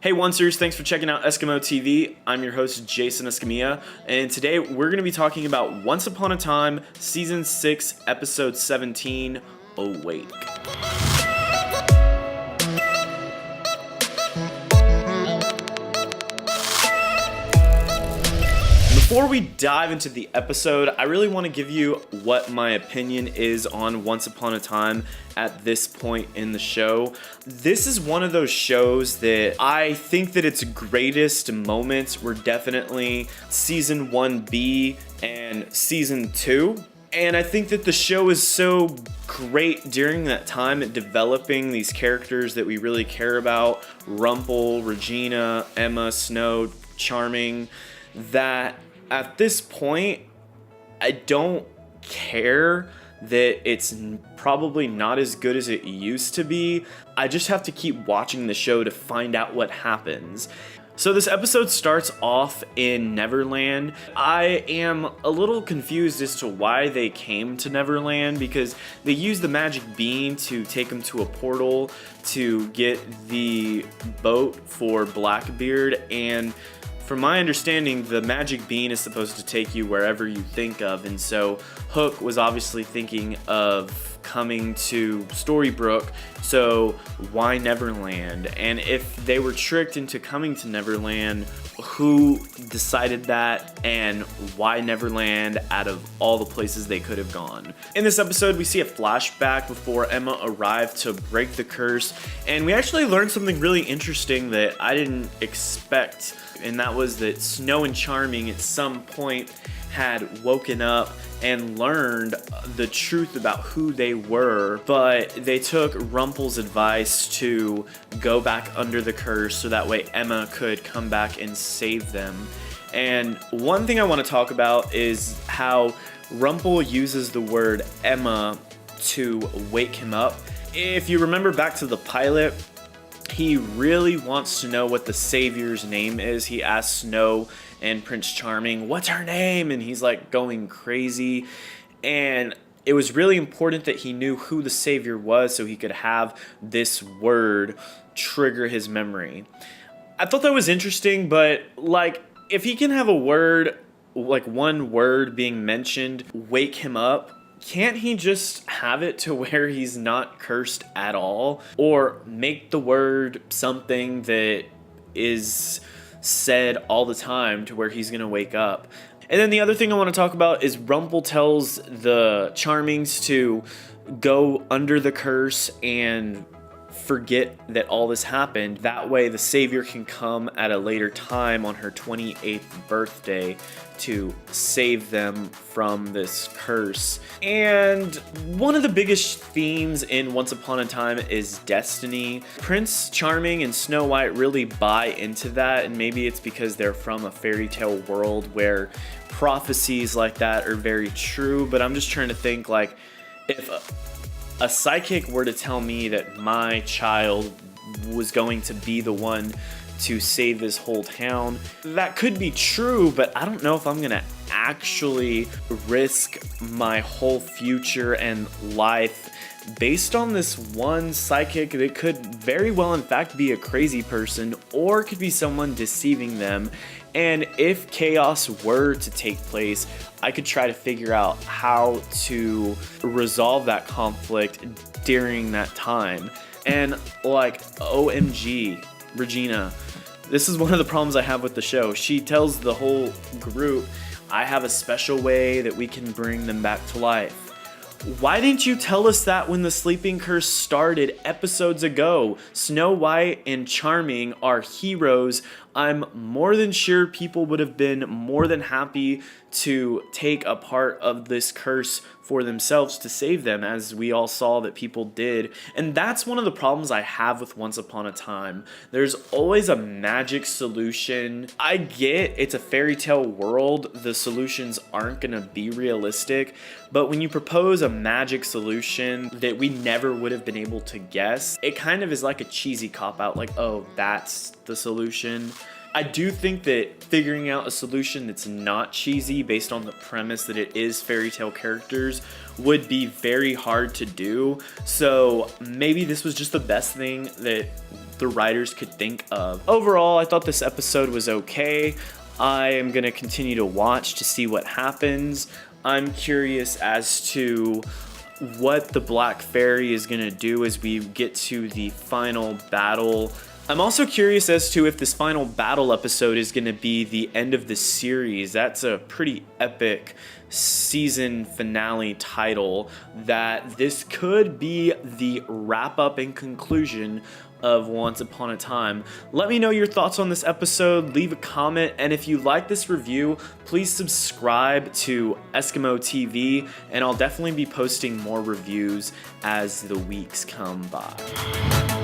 Hey Oncers, thanks for checking out EskimoTV. I'm your host Jason Escamilla, and today we're going to be talking about Once Upon a Time, Season 6, Episode 17, Awake. Before we dive into the episode, I really want to give you what my opinion is on Once Upon a Time at this point in the show. This is one of those shows that I think that its greatest moments were definitely Season 1B and Season 2. And I think that the show is so great during that time at developing these characters that we really care about. Rumple, Regina, Emma, Snow, Charming, that at this point, I don't care that it's probably not as good as it used to be. I just have to keep watching the show to find out what happens. So this episode starts off in Neverland. I am a little confused as to why they came to Neverland, because they used the magic bean to take them to a portal to get the boat for Blackbeard, and from my understanding, the magic bean is supposed to take you wherever you think of, and so Hook was obviously thinking of coming to Storybrooke, so why Neverland? And if they were tricked into coming to Neverland, who decided that, and why Neverland out of all the places they could have gone? In this episode, we see a flashback before Emma arrived to break the curse, and we actually learned something really interesting that I didn't expect, and that was that Snow and Charming at some point had woken up and learned the truth about who they were, but they took Rumple's advice to go back under the curse so that way Emma could come back and save them. And one thing I want to talk about is how Rumple uses the word Emma to wake him up. If you remember back to the pilot, he really wants to know what the Savior's name is. He asks Snow and Prince Charming, "What's her name?" And he's like going crazy. And it was really important that he knew who the Savior was so he could have this word trigger his memory. I thought that was interesting, but like, if he can have a word, like one word being mentioned, wake him up, can't he just have it to where he's not cursed at all? Or make the word something that is said all the time to where he's gonna wake up? And then the other thing I want to talk about is Rumple tells the Charmings to go under the curse and forget that all this happened. That way the Savior can come at a later time on her 28th birthday to save them from this curse. And one of the biggest themes in Once Upon a Time is destiny. Prince Charming and Snow White really buy into that, and maybe it's because they're from a fairy tale world where prophecies like that are very true, but I'm just trying to think, like, if a psychic were to tell me that my child was going to be the one to save this whole town, that could be true, but I don't know if I'm gonna actually risk my whole future and life based on this one psychic that could very well in fact be a crazy person, or could be someone deceiving them. And if chaos were to take place, I could try to figure out how to resolve that conflict during that time. And like, OMG, Regina, this is one of the problems I have with the show. She tells the whole group, I have a special way that we can bring them back to life. Why didn't you tell us that when the sleeping curse started episodes ago? Snow White and Charming are heroes. I'm more than sure people would have been more than happy to take a part of this curse for themselves to save them, as we all saw that people did. And that's one of the problems I have with Once Upon a Time. There's always a magic solution. I get it's a fairy tale world, the solutions aren't gonna be realistic, but when you propose a magic solution that we never would have been able to guess, it kind of is like a cheesy cop-out, like, oh, that's the solution. I do think that figuring out a solution that's not cheesy based on the premise that it is fairy tale characters would be very hard to do. So maybe this was just the best thing that the writers could think of. Overall, I thought this episode was okay. I am gonna continue to watch to see what happens. I'm curious as to what the Black Fairy is gonna do as we get to the final battle. I'm also curious as to if this final battle episode is gonna be the end of the series. That's a pretty epic season finale title, that this could be the wrap up and conclusion of Once Upon a Time. Let me know your thoughts on this episode, leave a comment, and if you like this review, please subscribe to EskimoTV, and I'll definitely be posting more reviews as the weeks come by.